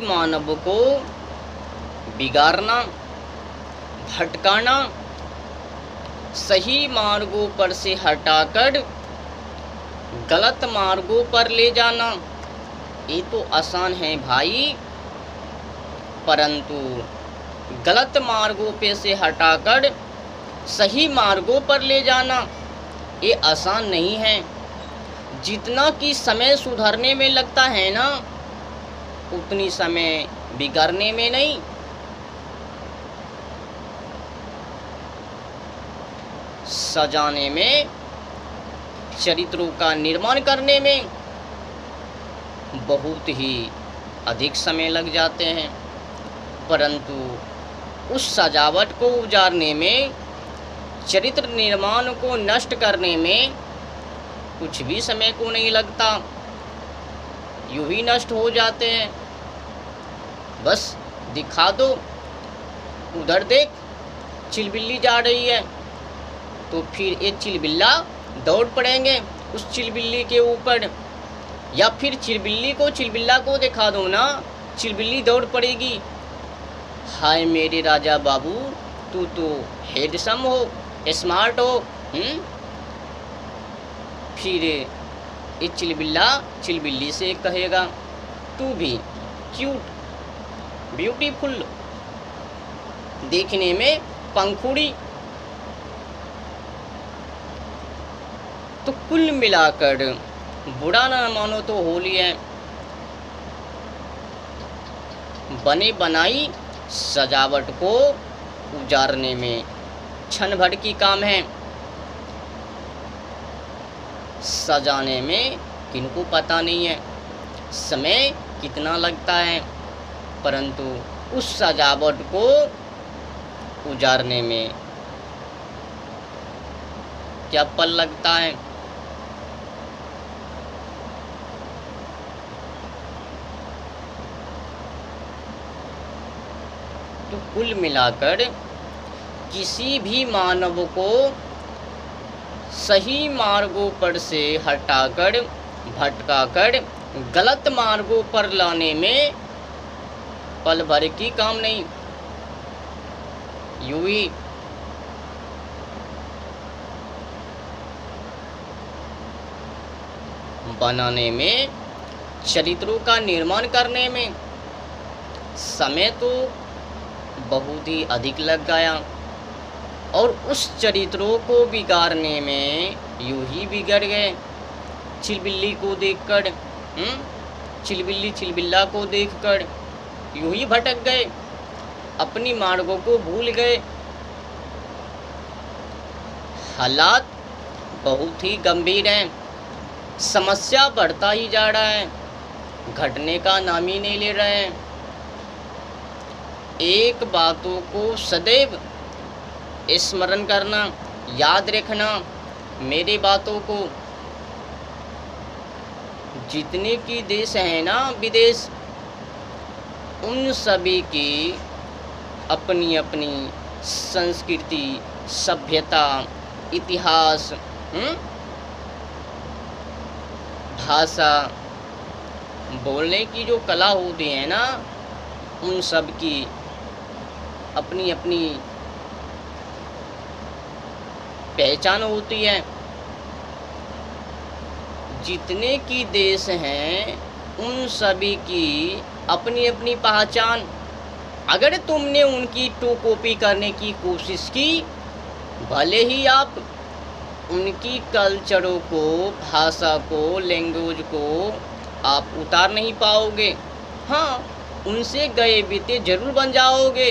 मानव को बिगाड़ना, भटकाना, सही मार्गों पर से हटाकर गलत मार्गों पर ले जाना, ये तो आसान है भाई, परंतु गलत मार्गों पे से हटाकर सही मार्गों पर ले जाना ये आसान नहीं है। जितना कि समय सुधरने में लगता है ना, उतनी समय बिगड़ने में नहीं। सजाने में, चरित्रों का निर्माण करने में बहुत ही अधिक समय लग जाते हैं, परंतु उस सजावट को उजाड़ने में, चरित्र निर्माण को नष्ट करने में कुछ भी समय को नहीं लगता, यूं ही नष्ट हो जाते हैं। बस दिखा दो, उधर देख चिलबिल्ली जा रही है, तो फिर ये चिलबिल्ला दौड़ पड़ेंगे उस चिलबिल्ली के ऊपर, या फिर चिलबिल्ला को दिखा दो ना, चिलबिल्ली दौड़ पड़ेगी। हाय मेरे राजा बाबू, तू तो हैंडसम हो, स्मार्ट हो। फिर ये चिलबिल्ली से कहेगा तू भी क्यूट, ब्यूटीफुल, देखने में पंखुड़ी। तो कुल मिलाकर बुरा ना मानो तो होली है, बने बनाई सजावट को उजाड़ने में क्षण भर की काम है। सजाने में किनको पता नहीं है समय कितना लगता है, परंतु उस सजावट को उजाड़ने में क्या पल लगता है। तो कुल मिलाकर किसी भी मानव को सही मार्गों पर से हटाकर, भटकाकर गलत मार्गों पर लाने में पल भर की काम नहीं, यूं ही बनाने में, चरित्रों का निर्माण करने में समय तो बहुत ही अधिक लग गया, और उस चरित्रों को बिगाड़ने में यूं ही बिगड़ गए। चिलबिल्ली को देखकर, चिलबिल्ला को देखकर यूं ही भटक गए, अपनी मार्गों को भूल गए। हालात बहुत ही गंभीर हैं, समस्या बढ़ता ही जा रहा है, घटने का नाम ही नहीं ले रहे हैं। एक बातों को सदैव स्मरण करना, याद रखना मेरी बातों को। जितने की देश हैं ना विदेश, उन सभी की अपनी अपनी संस्कृति, सभ्यता, इतिहास, भाषा, बोलने की जो कला होती है ना, उन सब की अपनी अपनी पहचान होती है। जितने की देश हैं उन सभी की अपनी अपनी पहचान। अगर तुमने उनकी टू कॉपी करने की कोशिश की, भले ही आप उनकी कल्चरों को, भाषा को, लैंग्वेज को आप उतार नहीं पाओगे, हाँ उनसे गए बीते जरूर बन जाओगे।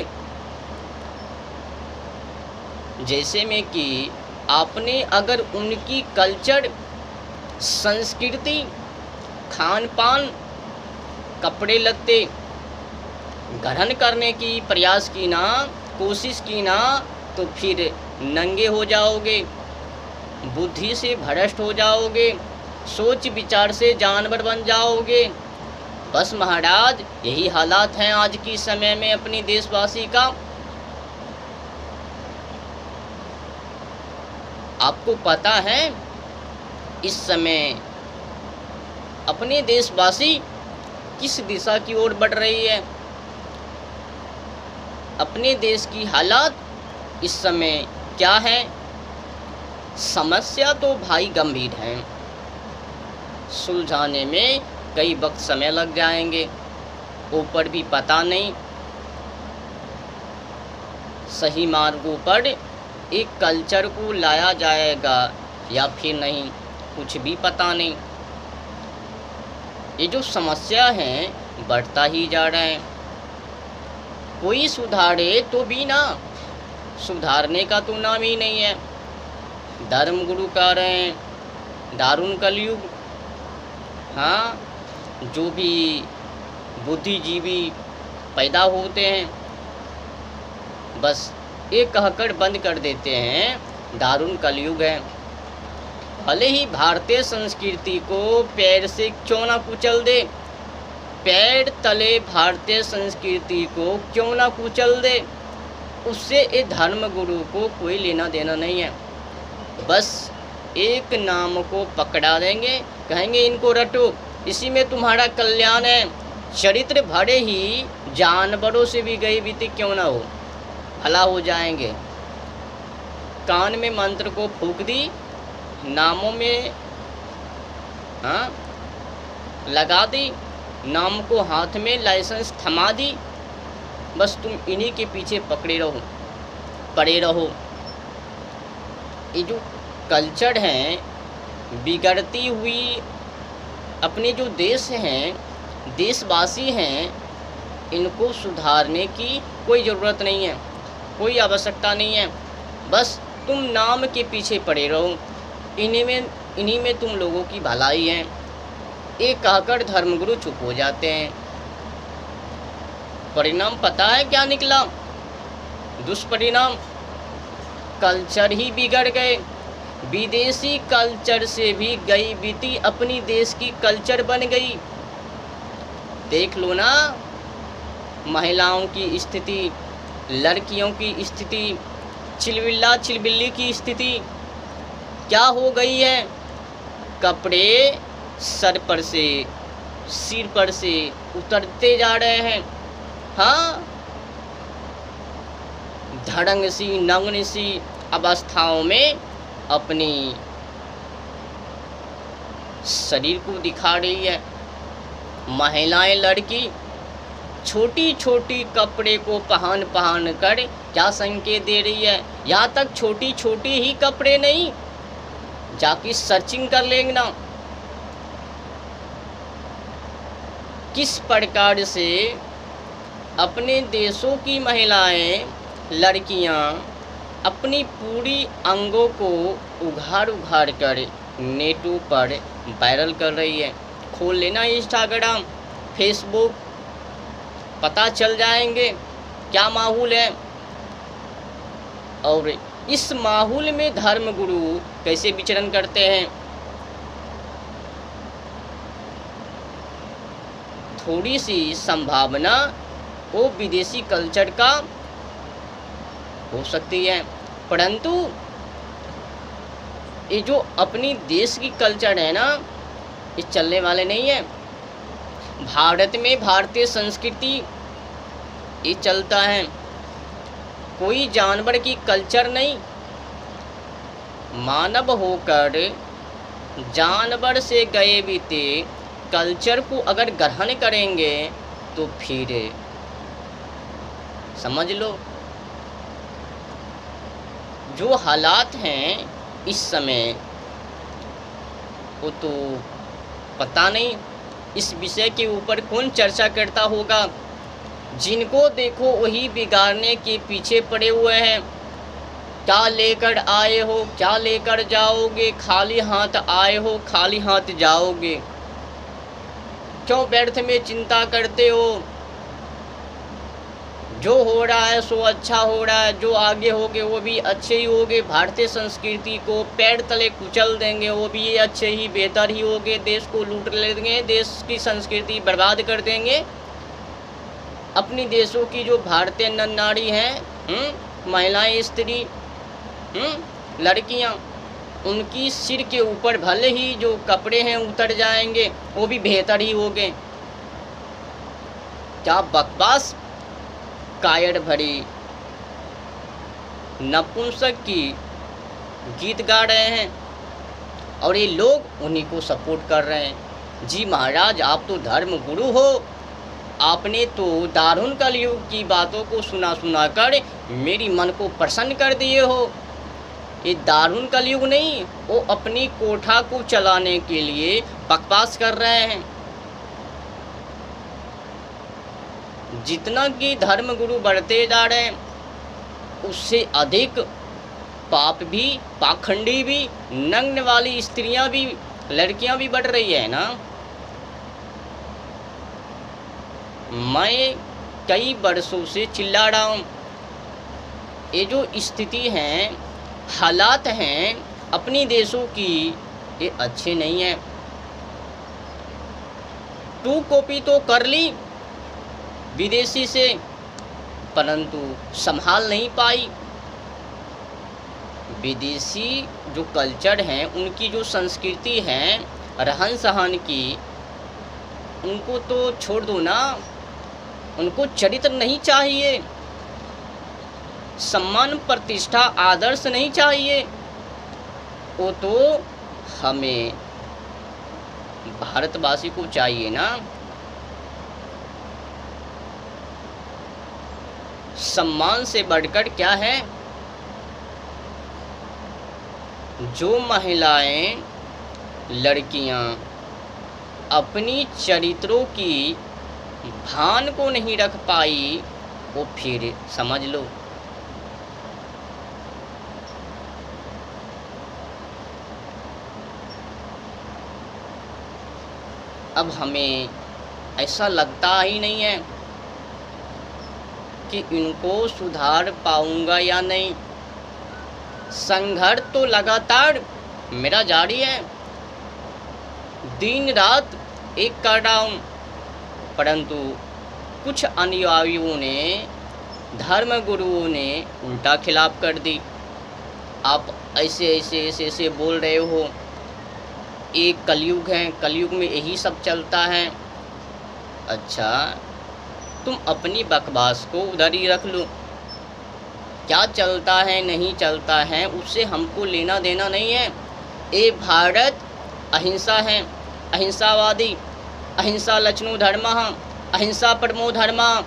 जैसे में कि आपने अगर उनकी कल्चर, संस्कृति, खान पान, कपड़े लत्ते ग्रहण करने की प्रयास की ना, कोशिश की ना, तो फिर नंगे हो जाओगे, बुद्धि से भ्रष्ट हो जाओगे, सोच विचार से जानवर बन जाओगे। बस महाराज यही हालात हैं आज की समय में अपनी देशवासी का। आपको पता है इस समय अपने देशवासी किस दिशा की ओर बढ़ रही है। अपने देश की हालात इस समय क्या है? समस्या तो भाई गंभीर है, सुलझाने में कई वक्त समय लग जाएंगे। ऊपर भी पता नहीं सही मार्गों पर एक कल्चर को लाया जाएगा या फिर नहीं, कुछ भी पता नहीं। ये जो समस्या है बढ़ता ही जा रहा है। कोई सुधारे तो भी ना, सुधारने का तो नाम ही नहीं है। धर्मगुरु कह रहे हैं दारुण कलयुग। हाँ, जो भी बुद्धिजीवी पैदा होते हैं बस एक कहकर बंद कर देते हैं दारुण कलयुग है। भले ही भारतीय संस्कृति को पैर से क्यों ना कुचल दे, पैर तले भारतीय संस्कृति को क्यों ना कुचल दे, उससे ये धर्मगुरु को कोई लेना देना नहीं है। बस एक नाम को पकड़ा देंगे, कहेंगे इनको रटो, इसी में तुम्हारा कल्याण है। चरित्र भरे ही जानवरों से भी गए बीते क्यों ना हो, भला हो जाएंगे। कान में मंत्र को फूंक दी, नामों में हाँ लगा दी, नाम को हाथ में लाइसेंस थमा दी, बस तुम इन्हीं के पीछे पड़े रहो। ये जो कल्चर है बिगड़ती हुई, अपने जो देश हैं, देशवासी हैं, इनको सुधारने की कोई ज़रूरत नहीं है, कोई आवश्यकता नहीं है। बस तुम नाम के पीछे पड़े रहो, इन्हीं में तुम लोगों की भलाई है। एक कहकर धर्मगुरु चुप हो जाते हैं। परिणाम पता है क्या निकला? दुष्परिणाम, कल्चर ही बिगड़ गए। विदेशी कल्चर से भी गई बीती अपनी देश की कल्चर बन गई। देख लो ना, महिलाओं की स्थिति, लड़कियों की स्थिति, चिलबिल्ली की स्थिति क्या हो गई है। कपड़े सिर पर से उतरते जा रहे हैं। हाँ, धड़ंग सी नग्न सी अवस्थाओं में अपनी शरीर को दिखा रही है। महिलाएं, लड़की छोटी छोटी कपड़े को पहन कर क्या संकेत दे रही है। यहाँ तक छोटी छोटी ही कपड़े नहीं, जाके सर्चिंग कर लेंगे ना, किस प्रकार से अपने देशों की महिलाएं, लड़कियां अपनी पूरी अंगों को उघाड़ कर नेटों पर वायरल कर रही है। खोल लेना इंस्टाग्राम, फेसबुक, पता चल जाएंगे क्या माहौल है। और इस माहौल में धर्मगुरु कैसे विचरण करते हैं। थोड़ी सी संभावना वो विदेशी कल्चर का हो सकती है, परंतु ये जो अपनी देश की कल्चर है ना, ये चलने वाले नहीं है। भारत में भारतीय संस्कृति ये चलता है, कोई जानवर की कल्चर नहीं। मानव होकर जानवर से गए बीते कल्चर को अगर ग्रहण करेंगे तो फिर समझ लो जो हालात हैं इस समय, वो तो पता नहीं इस विषय के ऊपर कौन चर्चा करता होगा। जिनको देखो वही बिगाड़ने के पीछे पड़े हुए हैं। क्या लेकर आए हो, क्या लेकर जाओगे, खाली हाथ आए हो, खाली हाथ जाओगे। क्यों व्यर्थ में चिंता करते हो। जो हो रहा है सो अच्छा हो रहा है, जो आगे होगे वो भी अच्छे ही होगे। भारतीय संस्कृति को पैर तले कुचल देंगे, वो भी अच्छे ही बेहतर ही होगे। देश को लूट लेंगे, देश की संस्कृति बर्बाद कर देंगे। अपनी देशों की जो भारतीय नर नारी हैं, महिलाएं, स्त्री, लड़कियां, उनकी सिर के ऊपर भले ही जो कपड़े हैं उतर जाएंगे, वो भी बेहतर ही होंगे। क्या बकवास कायर भरी नपुंसक की गीत गा रहे हैं और ये लोग उन्हीं को सपोर्ट कर रहे हैं। जी महाराज, आप तो धर्म गुरु हो, आपने तो दारुण कलयुग की बातों को सुना सुना कर मेरी मन को प्रसन्न कर दिए हो। ये दारुण कलयुग नहीं, वो अपनी कोठा को चलाने के लिए बकवास कर रहे हैं। जितना कि धर्म गुरु बढ़ते जा रहे हैं उससे अधिक पाप भी, पाखंडी भी, नग्न वाली स्त्रियां भी, लड़कियां भी बढ़ रही है ना। मैं कई वर्षों से चिल्ला रहा हूँ, ये जो स्थिति है, हालात हैं अपनी देशों की, ये अच्छे नहीं है। टू कॉपी तो कर ली विदेशी से, परंतु संभाल नहीं पाई। विदेशी जो कल्चर हैं, उनकी जो संस्कृति है रहन सहन की, उनको तो छोड़ दो ना। उनको चरित्र नहीं चाहिए, सम्मान प्रतिष्ठा आदर्श नहीं चाहिए। वो तो हमें भारतवासी को चाहिए ना। सम्मान से बढ़कर क्या है? जो महिलाएं, लड़कियां अपनी चरित्रों की भान को नहीं रख पाई, वो फिर समझ लो अब हमें ऐसा लगता ही नहीं है कि इनको सुधार पाऊंगा या नहीं। संघर्ष तो लगातार मेरा जारी है, दिन रात एक कर रहा हूँ, परंतु कुछ अनुयायियों ने, धर्म गुरुओं ने उल्टा खिलाफ कर दी। आप ऐसे ऐसे ऐसे ऐसे बोल रहे हो, एक कलयुग है, कलयुग में यही सब चलता है। अच्छा, तुम अपनी बकवास को उधर ही रख लो। क्या चलता है नहीं चलता है उससे हमको लेना देना नहीं है। ये भारत अहिंसा है, अहिंसावादी, अहिंसा लक्षणो धर्मः, अहिंसा परमो धर्मः।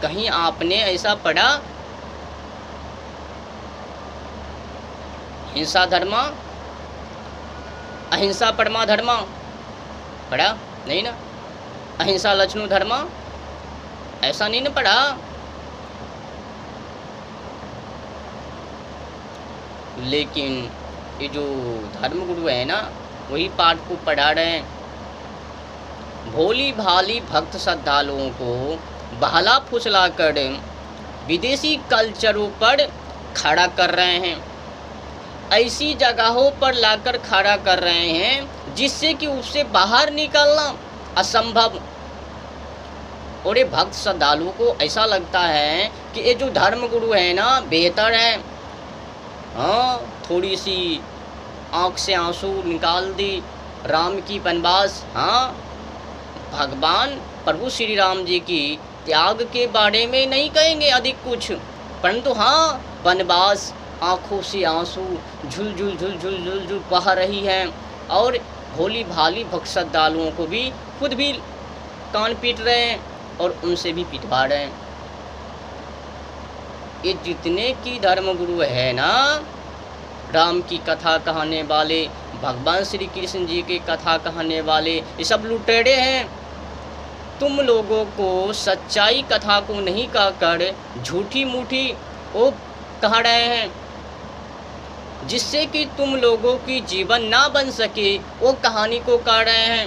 कहीं आपने ऐसा पढ़ा हिंसा धर्म, अहिंसा परमा धर्म? पढ़ा नहीं ना। अहिंसा लक्षणो धर्म, ऐसा नहीं ना पढ़ा। लेकिन ये जो धर्म गुरु है ना, वही पाठ को पढ़ा रहे हैं। भोली भाली भक्त श्रद्धालुओं को बहला फुसला कर विदेशी कल्चरों पर खड़ा कर रहे हैं, ऐसी जगहों पर लाकर खड़ा कर रहे हैं जिससे कि उससे बाहर निकलना असंभव। और ये भक्त श्रद्धालुओं को ऐसा लगता है कि ये जो धर्म गुरु है ना बेहतर है। हाँ, थोड़ी सी आँख से आंसू निकाल दी, राम की वनवास। हाँ, भगवान प्रभु श्री राम जी की त्याग के बारे में नहीं कहेंगे अधिक कुछ, परंतु हाँ, वनवास, आँखों से आंसू झुल झुल झुल झुल झुल झुल बह रही हैं। और भोली भाली भक्त श्रद्धालुओं को भी खुद भी कान पीट रहे हैं और उनसे भी पिटवा रहे हैं। ये जितने की धर्म गुरु है ना, राम की कथा कहने वाले, भगवान श्री कृष्ण जी की कथा कहने वाले, ये सब लुटेरे हैं। तुम लोगों को सच्चाई कथा को नहीं कहकर झूठी मूठी वो कह रहे हैं, जिससे कि तुम लोगों की जीवन ना बन सके, वो कहानी को कह रहे हैं,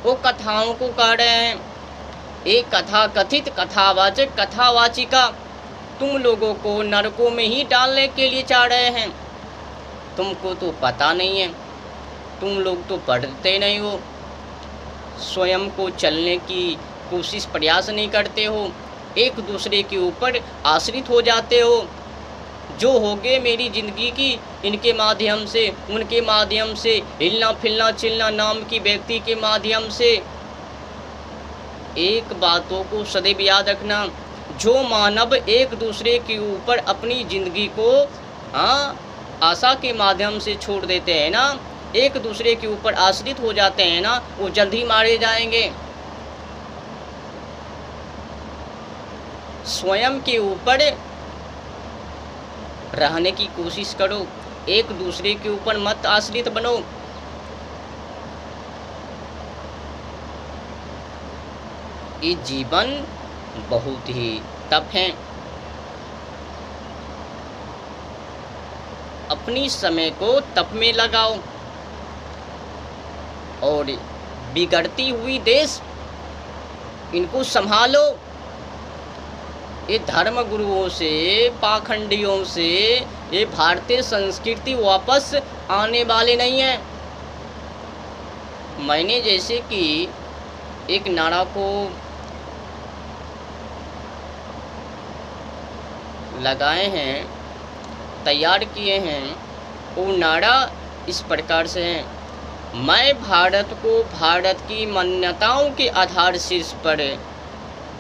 वो कथाओं को कह रहे हैं। एक कथा कथित कथावाचक कथावाचिका तुम लोगों को नरकों में ही डालने के लिए चाह रहे हैं। तुमको तो पता नहीं है, तुम लोग तो पढ़ते नहीं हो, स्वयं को चलने की कोशिश प्रयास नहीं करते हो, एक दूसरे के ऊपर आश्रित हो जाते हो। जो होगे मेरी ज़िंदगी की, इनके माध्यम से, उनके माध्यम से, हिलना फिलना चिलना नाम की व्यक्ति के माध्यम से। एक बातों को सदैव याद रखना, जो मानव एक दूसरे के ऊपर अपनी ज़िंदगी को आशा के माध्यम से छोड़ देते हैं ना, एक दूसरे के ऊपर आश्रित हो जाते हैं ना, वो जल्द ही मारे जाएंगे। स्वयं के ऊपर रहने की कोशिश करो, एक दूसरे के ऊपर मत आश्रित बनो। ये जीवन बहुत ही टफ है। अपनी समय को तप में लगाओ और बिगड़ती हुई देश इनको संभालो। ये धर्म गुरुओं से, पाखंडियों से ये भारतीय संस्कृति वापस आने वाले नहीं है। मैंने जैसे कि एक नारा को लगाए हैं, तैयार किए हैं, वो नारा इस प्रकार से है, मैं भारत को भारत की मान्यताओं के आधार शीर्ष पर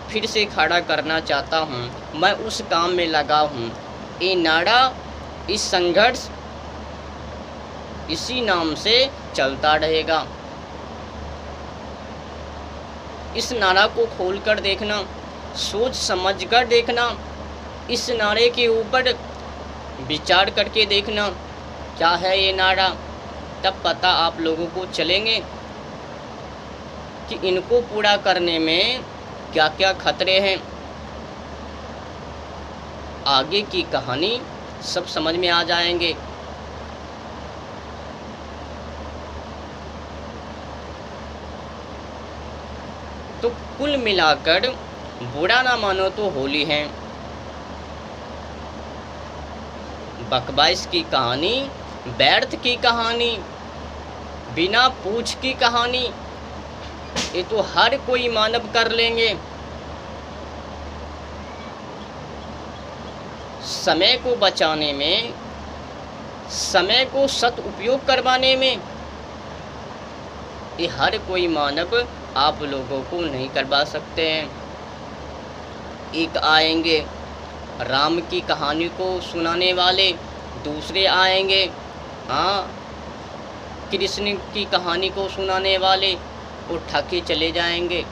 फिर से खड़ा करना चाहता हूँ, मैं उस काम में लगा हूँ। ये नारा, इस संघर्ष इसी नाम से चलता रहेगा। इस नारा को खोलकर देखना, सोच समझकर देखना, इस नारे के ऊपर विचार करके देखना क्या है ये नारा, तब पता आप लोगों को चलेंगे कि इनको पूरा करने में क्या क्या खतरे हैं। आगे की कहानी सब समझ में आ जाएंगे। तो कुल मिलाकर बुरा ना मानो तो होली है, बकवास की कहानी, व्यर्थ की कहानी, बिना पूछ की कहानी, ये तो हर कोई मानव कर लेंगे। समय को बचाने में, समय को सदुपयोग करवाने में ये हर कोई मानव आप लोगों को नहीं करवा सकते हैं। एक आएंगे राम की कहानी को सुनाने वाले, दूसरे आएंगे कृष्ण की कहानी को सुनाने वाले, वो ठगे चले जाएंगे,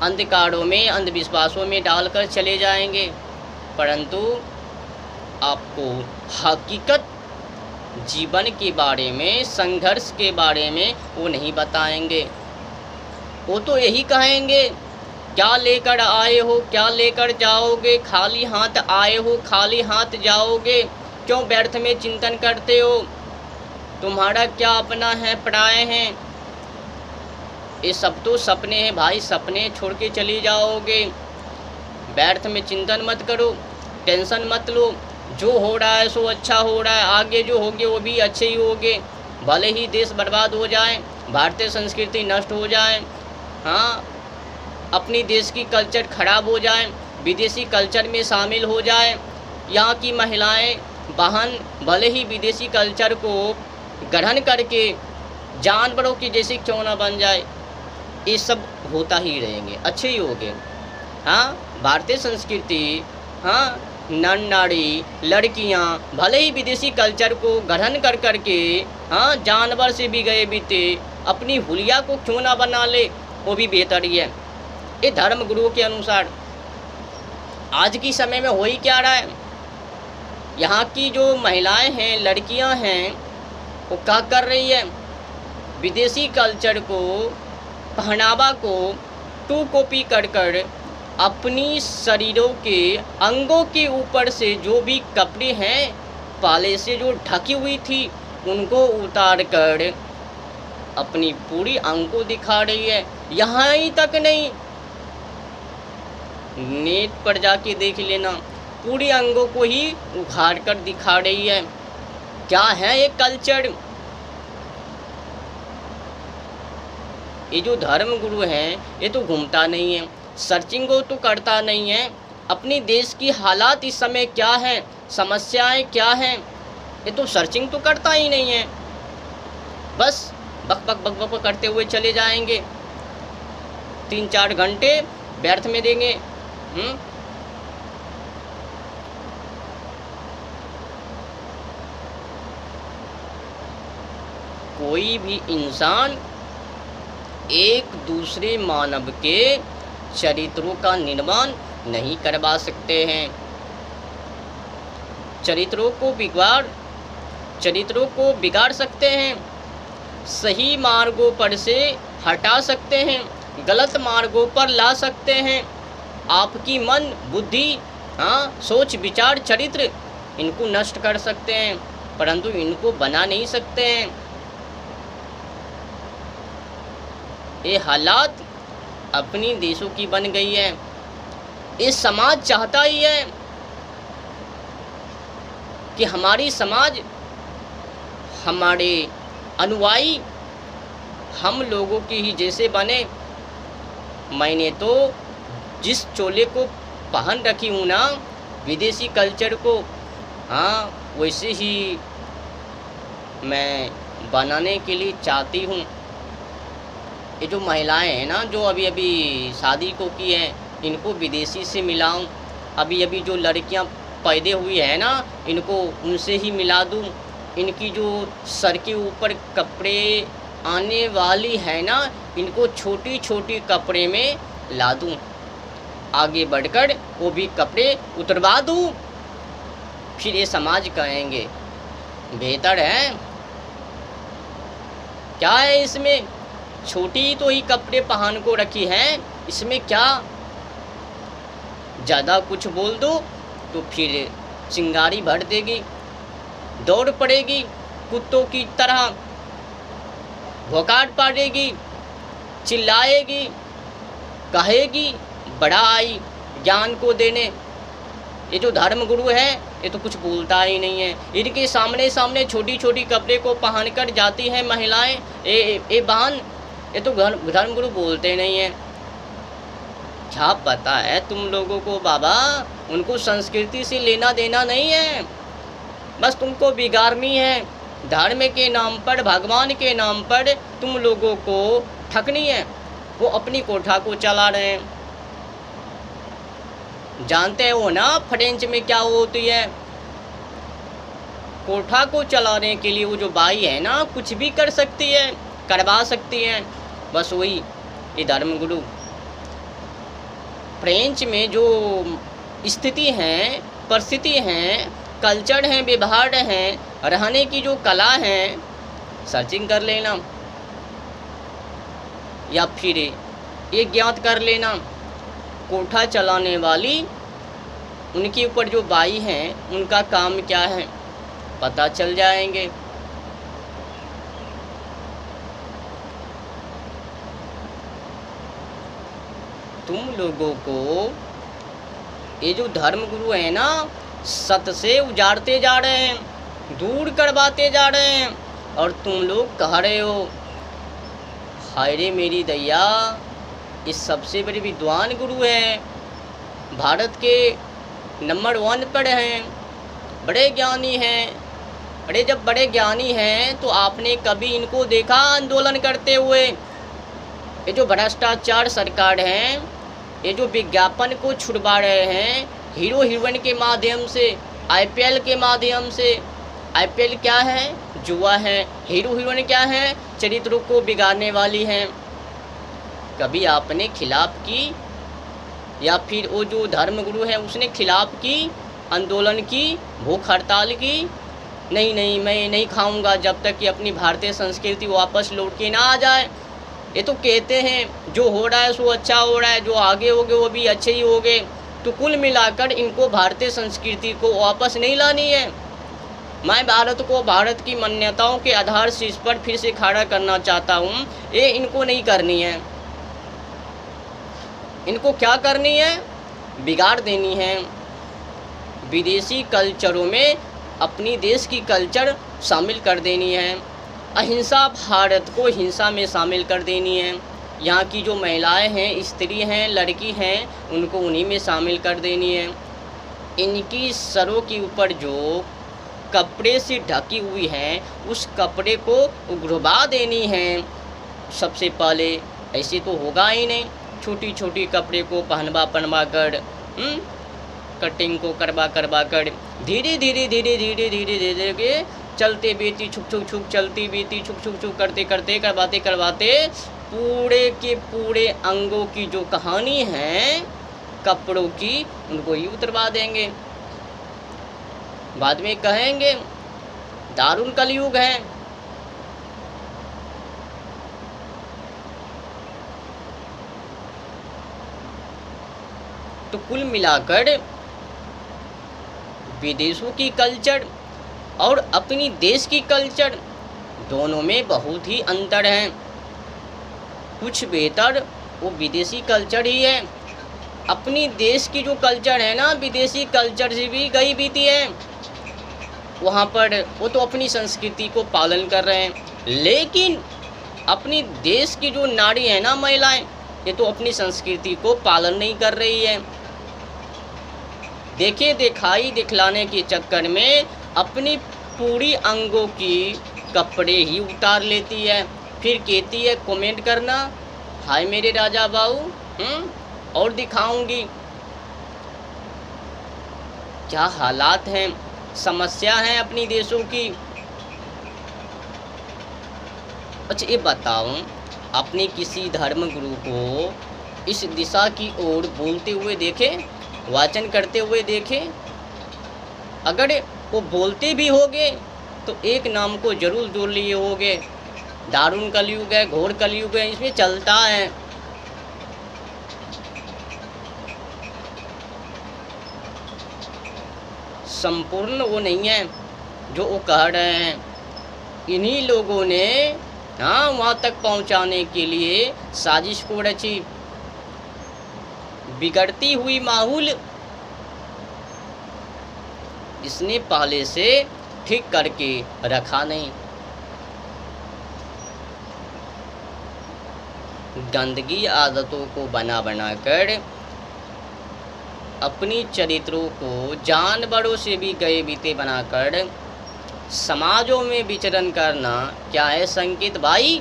अंधकारों में, अंधविश्वासों में डालकर चले जाएंगे, परंतु आपको हकीकत जीवन के बारे में, संघर्ष के बारे में वो नहीं बताएंगे। वो तो यही कहेंगे, क्या लेकर आए हो, क्या लेकर जाओगे, खाली हाथ आए हो, खाली हाथ जाओगे, क्यों व्यर्थ में चिंतन करते हो, तुम्हारा क्या अपना है, पराए हैं। ये सब तो सपने हैं भाई, सपने छोड़ के चली जाओगे। व्यर्थ में चिंतन मत करो, टेंशन मत लो, जो हो रहा है सो अच्छा हो रहा है, आगे जो होगे वो भी अच्छे ही होगे। भले ही देश बर्बाद हो जाए, भारतीय संस्कृति नष्ट हो जाए, अपनी देश की कल्चर खराब हो जाए, विदेशी कल्चर में शामिल हो जाए, यहाँ की महिलाएं बहन भले ही विदेशी कल्चर को ग्रहण करके जानवरों की जैसी क्यों ना बन जाए, ये सब होता ही रहेंगे, अच्छे ही होंगे। भारतीय संस्कृति, नर नारी लड़कियाँ भले ही विदेशी कल्चर को ग्रहण कर करके जानवर से भी गए बीते अपनी हुलिया को क्यों ना बना ले, वो भी बेहतर ही है। ये धर्म गुरुओं के अनुसार आज की समय में हो ही क्या रहा है, यहाँ की जो महिलाएं हैं, लड़कियां हैं, वो क्या कर रही है, विदेशी कल्चर को, पहनावा को टू कॉपी कर कर अपनी शरीरों के अंगों के ऊपर से जो भी कपड़े हैं पहले से जो ढकी हुई थी उनको उतार कर अपनी पूरी अंग को दिखा रही है। यहाँ ही तक नहीं, नेट पर जाके देख लेना, पूरी अंगों को ही उखाड़ कर दिखा रही है। क्या है ये कल्चर। ये जो धर्म गुरु हैं ये तो घूमता नहीं है, सर्चिंग तो करता नहीं है, अपनी देश की हालात इस समय क्या है, समस्याएं क्या हैं, ये तो सर्चिंग तो करता ही नहीं है, बस बक बक बक बक करते हुए चले जाएंगे, 3-4 घंटे व्यर्थ में देंगे। कोई भी इंसान एक दूसरे मानव के चरित्रों का निर्माण नहीं करवा सकते हैं। चरित्रों को बिगाड़ सकते हैं, सही मार्गों पर से हटा सकते हैं, गलत मार्गों पर ला सकते हैं। आपकी मन, बुद्धि, सोच, विचार, चरित्र, इनको नष्ट कर सकते हैं, परंतु इनको बना नहीं सकते हैं। ये हालात अपनी देशों की बन गई है। ये समाज चाहता ही है कि हमारी समाज, हमारे अनुयायी हम लोगों की ही जैसे बने। मैंने तो जिस चोले को पहन रखी हूँ ना, विदेशी कल्चर को, वैसे ही मैं बनाने के लिए चाहती हूँ। ये जो महिलाएं हैं ना, जो अभी अभी शादी को की हैं, इनको विदेशी से मिलाऊं। अभी अभी जो लड़कियां पैदा हुई है ना, इनको उनसे ही मिला दूं। इनकी जो सर के ऊपर कपड़े आने वाली है ना, इनको छोटी छोटी कपड़े में ला दूं। आगे बढ़कर वो भी कपड़े उतरवा दूं, फिर ये समाज कहेंगे बेहतर है। क्या है इसमें, छोटी तो ही कपड़े पहन को रखी हैं, इसमें क्या। ज़्यादा कुछ बोल दो तो फिर चिंगारी भर देगी, दौड़ पड़ेगी कुत्तों की तरह, भौकाट पाड़ेगी, चिल्लाएगी, कहेगी बड़ा आई ज्ञान को देने। ये जो धर्म गुरु है, ये तो कुछ बोलता ही नहीं है। इनके सामने छोटी छोटी कपड़े को पहनकर जाती हैं महिलाएं, ए बहन, ये तो धर्म गुरु बोलते नहीं हैं। क्या पता है तुम लोगों को बाबा, उनको संस्कृति से लेना देना नहीं है, बस तुमको बिगाड़नी है। धर्म के नाम पर, भगवान के नाम पर तुम लोगों को ठगनी है। वो अपनी कोठा को चला रहे हैं। जानते हो ना फ्रेंच में क्या होती है, कोठा को चलाने के लिए वो जो बाई है ना, कुछ भी कर सकती है, करवा सकती है। बस वही ये धर्म गुरु फ्रेंच में जो स्थिति हैं, परिस्थिति हैं, कल्चर हैं, व्यवहार हैं, रहने की जो कला है, सर्चिंग कर लेना या फिर ये ज्ञात कर लेना। कोठा चलाने वाली उनके ऊपर जो बाई हैं, उनका काम क्या है पता चल जाएंगे। तुम लोगों को ये जो धर्म गुरु है ना, सत से उजाड़ते जा रहे हैं, दूर करवाते जा रहे हैं, और तुम लोग कह रहे हो हाय रे मेरी दैया, इस सबसे बड़े विद्वान गुरु हैं, भारत के नंबर 1 पर हैं, बड़े ज्ञानी हैं। अरे जब बड़े ज्ञानी हैं तो आपने कभी इनको देखा आंदोलन करते हुए? ये जो भ्रष्टाचार सरकार है, ये जो विज्ञापन को छुड़वा रहे हैं हीरो हीरोइन के माध्यम से, आईपीएल के माध्यम से। आईपीएल क्या है? जुआ है। हीरो हीरोइन क्या है? चरित्रों को बिगाड़ने वाली हैं। कभी आपने खिलाफ की, या फिर वो जो धर्मगुरु है उसने खिलाफ की, आंदोलन की, भूख हड़ताल की? नहीं, मैं नहीं खाऊंगा जब तक कि अपनी भारतीय संस्कृति वापस लौट के ना आ जाए। ये तो कहते हैं जो हो रहा है सो अच्छा हो रहा है, जो आगे होगे वो भी अच्छे ही होंगे। तो कुल मिलाकर इनको भारतीय संस्कृति को वापस नहीं लानी है। मैं भारत को भारत की मान्यताओं के आधार से इस पर फिर से खड़ा करना चाहता हूँ। ये इनको नहीं करनी है। इनको क्या करनी है? बिगाड़ देनी है। विदेशी कल्चरों में अपनी देश की कल्चर शामिल कर देनी है। अहिंसा, भारत को हिंसा में शामिल कर देनी है। यहाँ की जो महिलाएं हैं, स्त्री हैं, लड़की हैं, उनको उन्हीं में शामिल कर देनी है। इनकी सरों के ऊपर जो कपड़े से ढकी हुई हैं उस कपड़े को उघरवा देनी है सबसे पहले। ऐसे तो होगा ही नहीं, छोटी छोटी कपड़े को पहनवा कर कटिंग को करवा कर धीरे धीरे धीरे धीरे धीरे धीरे के चलते बीती छुक छुक छुक चलती बीती छुक छुक छुक करते करते करवाते पूरे के पूरे अंगों की जो कहानी है कपड़ों की उनको ही उतरवा देंगे। बाद में कहेंगे दारुण कलयुग है। तो कुल मिलाकर विदेशों की कल्चर और अपनी देश की कल्चर दोनों में बहुत ही अंतर है। कुछ बेहतर वो विदेशी कल्चर ही है। अपनी देश की जो कल्चर है ना विदेशी कल्चर से भी गई बीती है। वहाँ पर वो तो अपनी संस्कृति को पालन कर रहे हैं, लेकिन अपनी देश की जो नारी है ना महिलाएं, ये तो अपनी संस्कृति को पालन नहीं कर रही है। देखे दिखाई दिखलाने के चक्कर में अपनी पूरी अंगों की कपड़े ही उतार लेती है, फिर कहती है कमेंट करना हाय मेरे राजा बाबू और दिखाऊंगी। क्या हालात हैं, समस्या है अपनी देशों की। अच्छा ये बताओ, अपने किसी धर्म गुरु को इस दिशा की ओर बोलते हुए देखे, वाचन करते हुए देखे? अगर वो बोलते भी होगे तो एक नाम को जरूर जोड़ लिए होगे, दारुण कलयुग है, घोर कलयुग है, इसमें चलता है। संपूर्ण वो नहीं है जो वो कह रहे हैं। इन्हीं लोगों ने वहाँ तक पहुँचाने के लिए साजिश को रची। बिगड़ती हुई माहौल इसने पहले से ठीक करके रखा नहीं। गंदगी आदतों को बना कर अपनी चरित्रों को जानवरों से भी गए बीते बनाकर समाजों में विचरण करना क्या है संकेत भाई?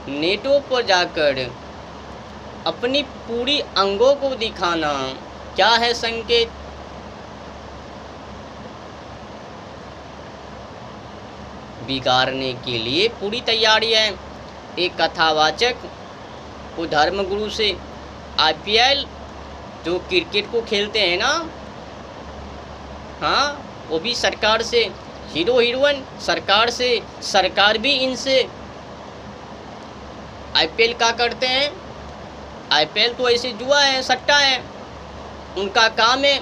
नेटों पर जाकर अपनी पूरी अंगों को दिखाना क्या है संकेत? बिगाड़ने के लिए पूरी तैयारी है। एक कथावाचक वो धर्मगुरु से IPL जो क्रिकेट को खेलते हैं ना, वो भी सरकार से, हीरो हीरोइन सरकार से, सरकार भी इनसे। IPL क्या करते हैं? IPL तो ऐसे जुआ है, सट्टा है। उनका काम है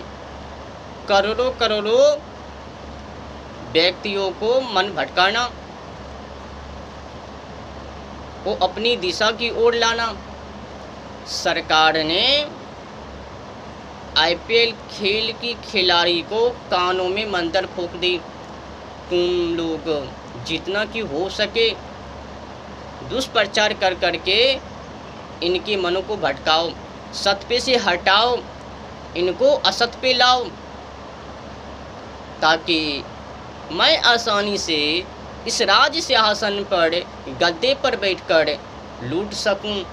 करोड़ों करोड़ों व्यक्तियों को मन भटकाना, वो अपनी दिशा की ओर लाना। सरकार ने IPL खेल की खिलाड़ी को कानों में मंतर फूंक दी। तुम लोग जितना कि हो सके दुष्प्रचार कर करके इनके मनों को भटकाओ, सत्य पे से हटाओ, इनको असत्य पे लाओ, ताकि मैं आसानी से इस राज सिंहासन पर गद्दे पर बैठकर लूट सकूं।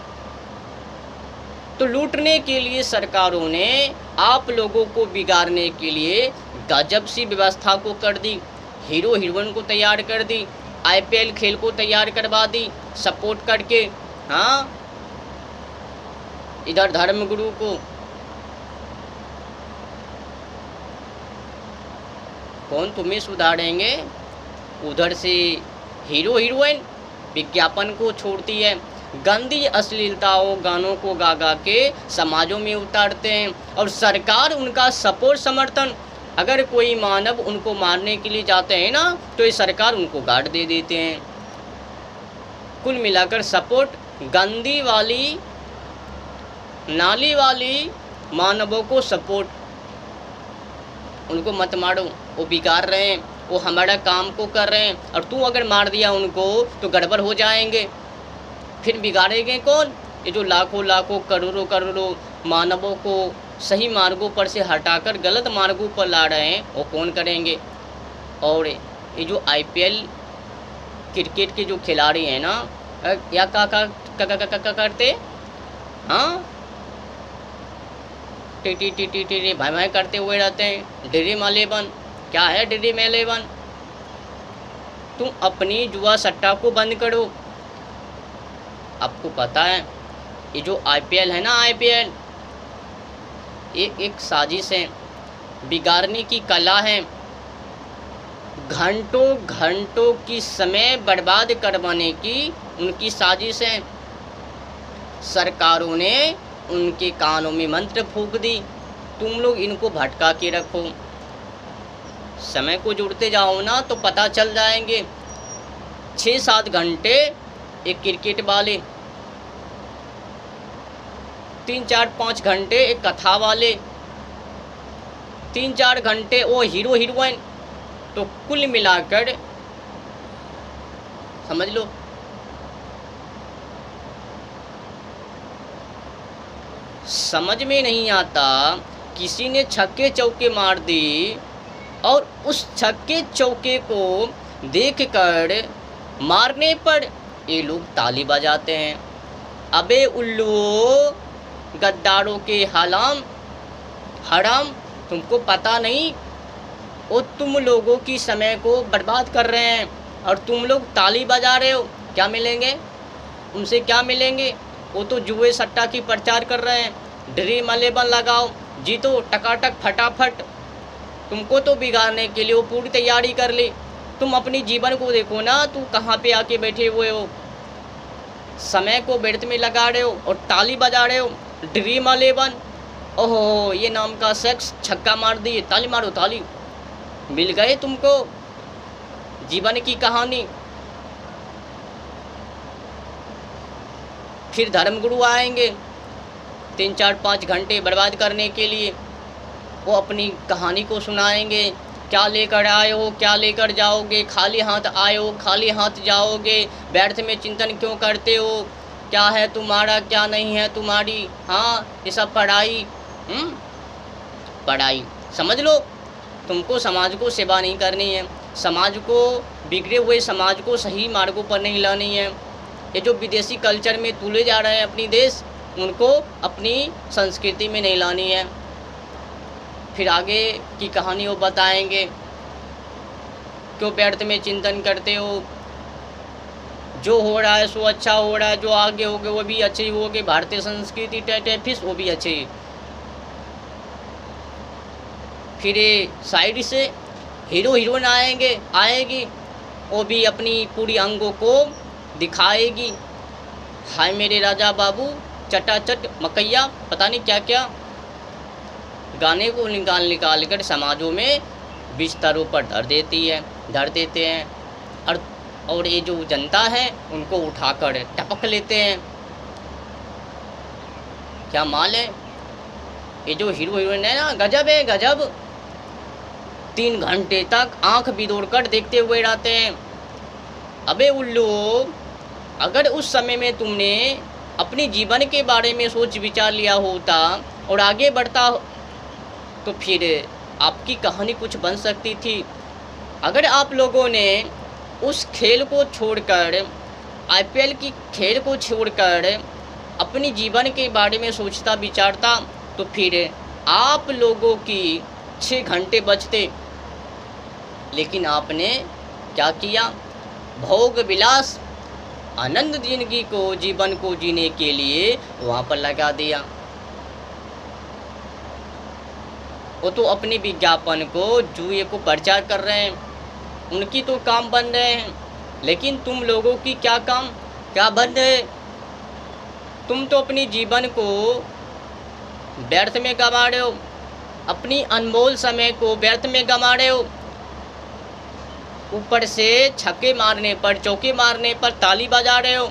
तो लूटने के लिए सरकारों ने आप लोगों को बिगाड़ने के लिए गजब सी व्यवस्था को कर दी। हीरो हीरोइन को तैयार कर दी, IPL खेल को तैयार करवा दी सपोर्ट करके। इधर धर्मगुरु को कौन तुम्हें सुधारेंगे, उधर से हीरो हीरोइन विज्ञापन को छोड़ती है, गंदी अश्लीलताओं गानों को गा गा के समाजों में उतारते हैं, और सरकार उनका सपोर्ट समर्थन, अगर कोई मानव उनको मारने के लिए जाते हैं ना तो ये सरकार उनको गार्ड दे देते हैं। कुल मिलाकर सपोर्ट गंदी वाली नाली वाली मानवों को सपोर्ट, उनको मत मारो, वो बिगाड़ रहे हैं, वो हमारा काम को कर रहे हैं, और तू अगर मार दिया उनको तो गड़बड़ हो जाएंगे। फिर बिगाड़ेंगे कौन? ये जो लाखों लाखों करोड़ों करोड़ों मानवों को सही मार्गों पर से हटाकर गलत मार्गों पर ला रहे हैं, वो कौन करेंगे। और ये जो आईपीएल क्रिकेट के जो खिलाड़ी हैं ना, या का करते, हाँ, टी भाई भाई करते हुए रहते हैं। ड्रीम 11 क्या है? ड्रीम 11 तुम अपनी जुआ सट्टा को बंद करो। आपको पता है ये जो आईपीएल है ना, आईपीएल एक साजिश है, बिगाड़ने की कला है, घंटों घंटों की समय बर्बाद करवाने की उनकी साजिश है। सरकारों ने उनके कानों में मंत्र फूंक दी, तुम लोग इनको भटका के रखो, समय को जुड़ते जाओ ना तो पता चल जाएंगे। 6-7 घंटे एक क्रिकेट वाले, 3-4-5 घंटे एक कथा वाले, 3-4 घंटे वो हीरो हीरोइन, तो कुल मिलाकर समझ लो समझ में नहीं आता। किसी ने छक्के चौके मार दी और उस छक्के चौके को देखकर मारने पर ये लोग ताली बजाते हैं। अबे उल्लुओ, गद्दारों के हराम, तुमको पता नहीं, वो तुम लोगों की समय को बर्बाद कर रहे हैं और तुम लोग ताली बजा रहे हो। क्या मिलेंगे उनसे? क्या मिलेंगे? वो तो जुए सट्टा की प्रचार कर रहे हैं। ड्रीम 11 लगाओ, जीतो टकाटक फटाफट। तुमको तो बिगाड़ने के लिए वो पूरी तैयारी कर ली। तुम अपनी जीवन को देखो ना, तू कहाँ पे आके बैठे हुए हो, समय को व्यर्थ में लगा रहे हो और ताली बजा रहे हो। ड्रीम 11, ओहो ये नाम का शख्स छक्का मार दिए, ताली मारो ताली। मिल गए तुमको जीवन की कहानी। फिर धर्मगुरु आएंगे 3-4-5 घंटे बर्बाद करने के लिए, वो अपनी कहानी को सुनाएंगे। क्या लेकर आए हो, क्या लेकर जाओगे, खाली हाथ आए हो, खाली हाथ जाओगे, व्यर्थ में चिंतन क्यों करते हो, क्या है तुम्हारा, क्या नहीं है तुम्हारी। हाँ, ये सब पढ़ाई पढ़ाई समझ लो। तुमको समाज को सेवा नहीं करनी है, समाज को, बिगड़े हुए समाज को सही मार्गों पर नहीं लानी है। ये जो विदेशी कल्चर में तुले जा रहे हैं अपनी देश, उनको अपनी संस्कृति में नहीं लानी है। फिर आगे की कहानी वो बताएंगे, क्यों व्यर्थ में चिंतन करते हो, जो हो रहा है सो अच्छा हो रहा है, जो आगे होगे वो भी अच्छे ही होगे, भारतीय संस्कृति फिर वो भी अच्छे। फिर साइड से हीरो हीरोइन आएगी, वो भी अपनी पूरी अंगों को दिखाएगी। हाय मेरे राजा बाबू, चटाचट मकैया, पता नहीं क्या क्या गाने को निकाल कर समाजों में बिस्तरों पर धर देते हैं। और ये जो जनता है उनको उठाकर टपक लेते हैं। क्या माल है ये जो हीरो हीरोइन है ना, गजब है गजब। 3 घंटे तक आंख बिदोड़ कर देखते हुए रहते हैं। अबे उल्लू, अगर उस समय में तुमने अपने जीवन के बारे में सोच विचार लिया होता और आगे बढ़ता तो फिर आपकी कहानी कुछ बन सकती थी। अगर आप लोगों ने उस खेल को छोड़कर, आईपीएल की खेल को छोड़कर अपनी जीवन के बारे में सोचता विचारता तो फिर आप लोगों की 6 घंटे बचते। लेकिन आपने क्या किया? भोग विलास, आनंद जिंदगी को, जीवन को जीने के लिए वहाँ पर लगा दिया। वो तो अपने विज्ञापन को, जुए को प्रचार कर रहे हैं, उनकी तो काम बन रहे हैं। लेकिन तुम लोगों की क्या काम, क्या बंद है? तुम तो अपनी जीवन को व्यर्थ में गंवा रहे हो, अपनी अनमोल समय को व्यर्थ में गंवा रहे हो। ऊपर से छक्के मारने पर, चौके मारने पर ताली बजा रहे हो।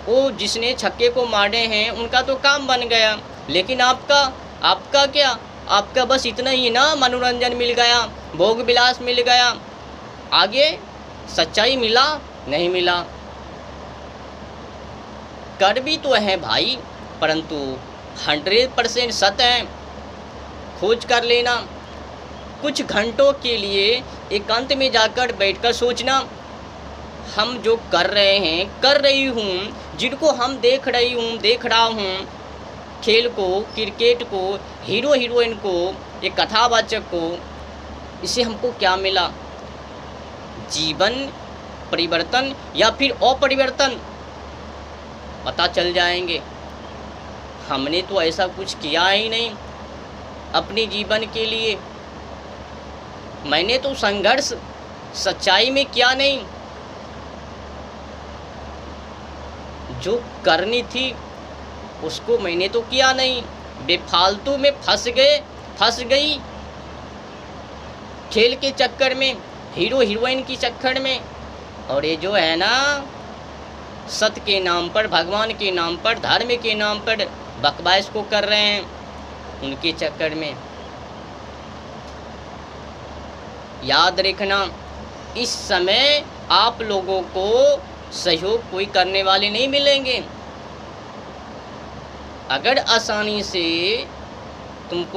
वो जिसने छक्के को मारे हैं उनका तो काम बन गया, लेकिन आपका क्या? आपका बस इतना ही ना, मनोरंजन मिल गया, भोग विलास मिल गया, आगे सच्चाई मिला नहीं मिला। कर भी तो है भाई, परंतु 100% सत्य हैं, खोज कर लेना। कुछ घंटों के लिए एकांत में जाकर बैठकर सोचना, हम जो कर रहे हैं, कर रही हूँ, जिनको हम देख रहा हूँ, खेल को, क्रिकेट को, हीरो हीरोइन को, एक कथावाचक को, इससे हमको क्या मिला? जीवन परिवर्तन या फिर अपरिवर्तन पता चल जाएंगे। हमने तो ऐसा कुछ किया ही नहीं अपने जीवन के लिए। मैंने तो संघर्ष सच्चाई में किया नहीं, जो करनी थी उसको मैंने तो किया नहीं। बेफालतू में फंस गई खेल के चक्कर में, हीरो हीरोइन की चक्कर में। और ये जो है ना, सत्य के नाम पर, भगवान के नाम पर, धर्म के नाम पर बकवास को कर रहे हैं, उनके चक्कर में। याद रखना, इस समय आप लोगों को सहयोग कोई करने वाले नहीं मिलेंगे। अगर आसानी से तुमको